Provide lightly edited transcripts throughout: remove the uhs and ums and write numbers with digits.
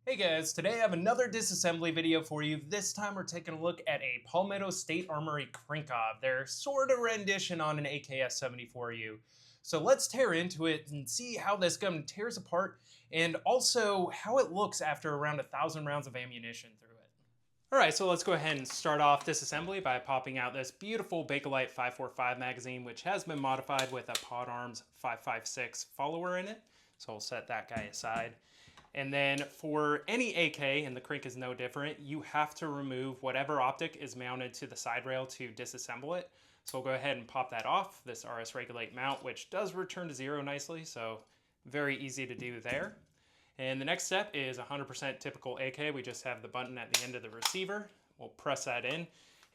Hey guys, today I have another disassembly video for you. This time we're taking a look at a Palmetto State Armory Krinkov, their sort of rendition on an AKS-74U. So let's tear into it and see how this gun tears apart and also how it looks after around 1,000 rounds of ammunition through it. Alright, so let's go ahead and start off disassembly by popping out this beautiful Bakelite 545 magazine, which has been modified with a Pod Arms 556 follower in it. So we'll set that guy aside. And then for any AK, and the Krink is no different, you have to remove whatever optic is mounted to the side rail to disassemble it. So we'll go ahead and pop that off, this RS Regulate mount, which does return to zero nicely, so very easy to do there. And the next step is 100% typical AK. We just have the button at the end of the receiver. We'll press that in.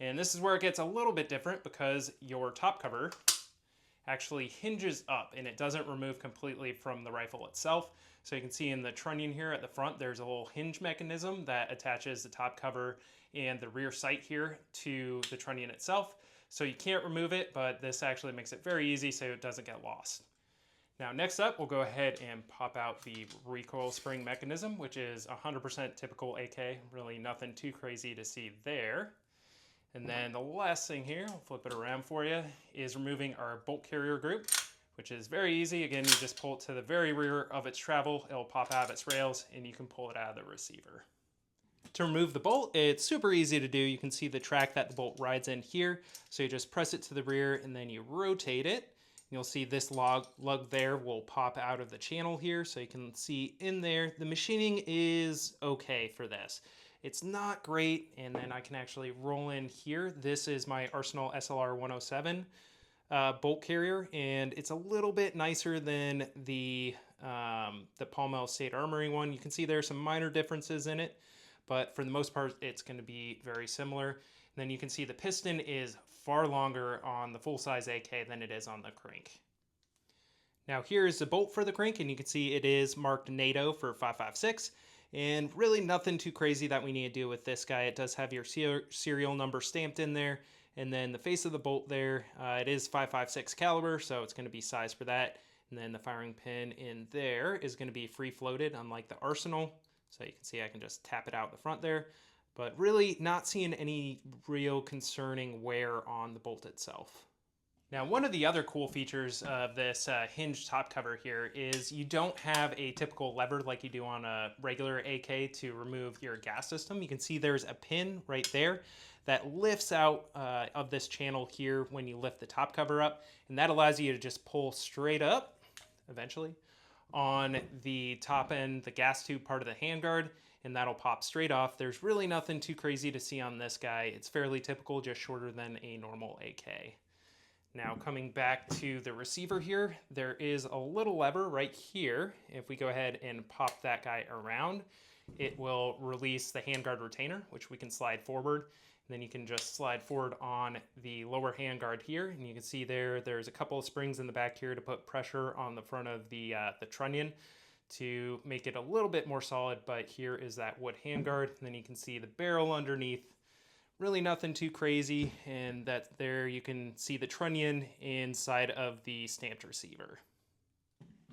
And this is where it gets a little bit different because your top cover actually hinges up and it doesn't remove completely from the rifle itself. So you can see in the trunnion here at the front, there's a little hinge mechanism that attaches the top cover and the rear sight here to the trunnion itself. So you can't remove it, but this actually makes it very easy so it doesn't get lost. Now next up, we'll go ahead and pop out the recoil spring mechanism, which is 100% typical AK, really nothing too crazy to see there. And then the last thing here, I'll flip it around for you, is removing our bolt carrier group, which is very easy. Again, you just pull it to the very rear of its travel, it'll pop out of its rails, and you can pull it out of the receiver. To remove the bolt, it's super easy to do. You can see the track that the bolt rides in here. So you just press it to the rear and then you rotate it. You'll see this lug there will pop out of the channel here. So you can see in there, the machining is okay for this. It's not great, and then I can actually roll in here. This is my Arsenal SLR 107 bolt carrier, and it's a little bit nicer than the Palmetto State Armory one. You can see there's some minor differences in it, but for the most part, it's going to be very similar. And then you can see the piston is far longer on the full-size AK than it is on the Krink. Now here is the bolt for the Krink, and you can see it is marked NATO for 556. And really nothing too crazy that we need to do with this guy. It does have your serial number stamped in there. And then the face of the bolt there, it is 556 caliber, so it's going to be sized for that. And then the firing pin in there is going to be free floated, unlike the Arsenal. So you can see I can just tap it out the front there. But really not seeing any real concerning wear on the bolt itself. Now, one of the other cool features of this hinged top cover here is you don't have a typical lever like you do on a regular AK to remove your gas system. You can see there's a pin right there that lifts out of this channel here when you lift the top cover up, and that allows you to just pull straight up, eventually, on the top end, the gas tube part of the handguard, and that'll pop straight off. There's really nothing too crazy to see on this guy. It's fairly typical, just shorter than a normal AK. Now coming back to the receiver here, there is a little lever right here. If we go ahead and pop that guy around, it will release the handguard retainer, which we can slide forward. And then you can just slide forward on the lower handguard here. And you can see there's a couple of springs in the back here to put pressure on the front of the trunnion to make it a little bit more solid. But here is that wood handguard. And then you can see the barrel underneath. Really nothing too crazy, and that there you can see the trunnion inside of the stamped receiver.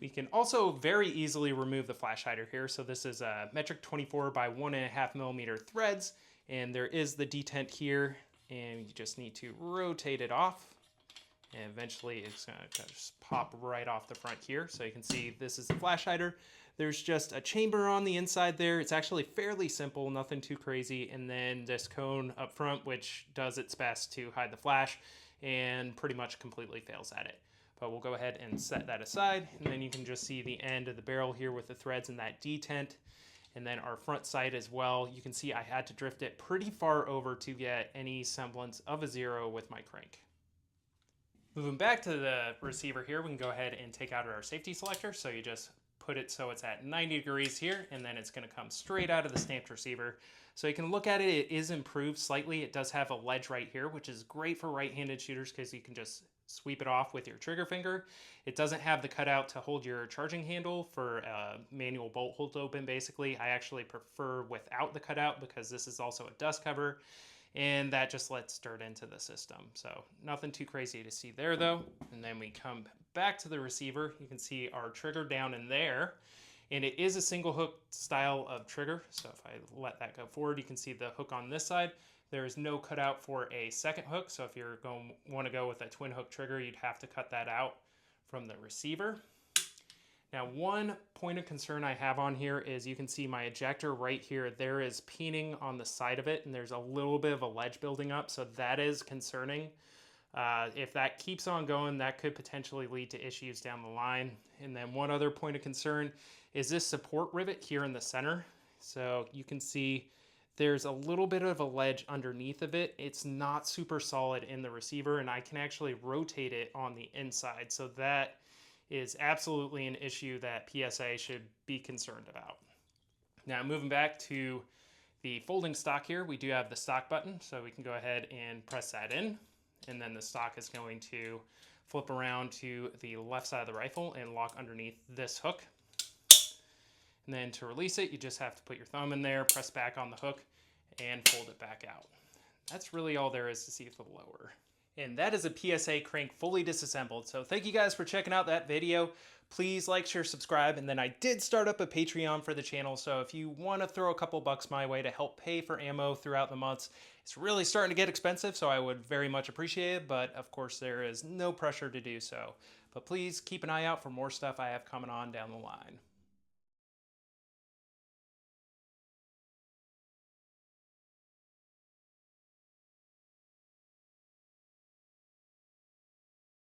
We can also very easily remove the flash hider here. So this is a metric 24 by 1.5 millimeter threads, and there is the detent here, and you just need to rotate it off. And eventually it's going to just pop right off the front here. So you can see this is the flash hider. There's just a chamber on the inside there. It's actually fairly simple, nothing too crazy. And then this cone up front, which does its best to hide the flash and pretty much completely fails at it. But we'll go ahead and set that aside. And then you can just see the end of the barrel here with the threads and that detent. And then our front sight as well. You can see I had to drift it pretty far over to get any semblance of a zero with my Krink. Moving back to the receiver here, we can go ahead and take out our safety selector. So you just put it so it's at 90 degrees here, and then it's going to come straight out of the stamped receiver. So you can look at it, it is improved slightly. It does have a ledge right here, which is great for right-handed shooters because you can just sweep it off with your trigger finger. It doesn't have the cutout to hold your charging handle for manual bolt hold open, basically. I actually prefer without the cutout because this is also a dust cover, and that just lets dirt into the system. So nothing too crazy to see there though. And then we come back to the receiver. You can see our trigger down in there, And it is a single hook style of trigger. So if I let that go forward, you can see the hook on this side. There is no cutout for a second hook. So if you're going to want to go with a twin hook trigger, you'd have to cut that out from the receiver. Now, one point of concern I have on here is you can see my ejector right here. There is peening on the side of it, and there's a little bit of a ledge building up, so that is concerning. If that keeps on going, that could potentially lead to issues down the line. And then one other point of concern is this support rivet here in the center. So you can see there's a little bit of a ledge underneath of it. It's not super solid in the receiver, and I can actually rotate it on the inside. So that is absolutely an issue that PSA should be concerned about. Now, moving back to the folding stock here, we do have the stock button, so we can go ahead and press that in, and then the stock is going to flip around to the left side of the rifle and lock underneath this hook. And then to release it, you just have to put your thumb in there, press back on the hook, and fold it back out. That's really all there is to see for the lower. And that is a PSA Krink fully disassembled. So thank you guys for checking out that video. Please like, share, subscribe. And then I did start up a Patreon for the channel. So if you want to throw a couple bucks my way to help pay for ammo throughout the months, it's really starting to get expensive. So I would very much appreciate it. But of course, there is no pressure to do so. But please keep an eye out for more stuff I have coming on down the line.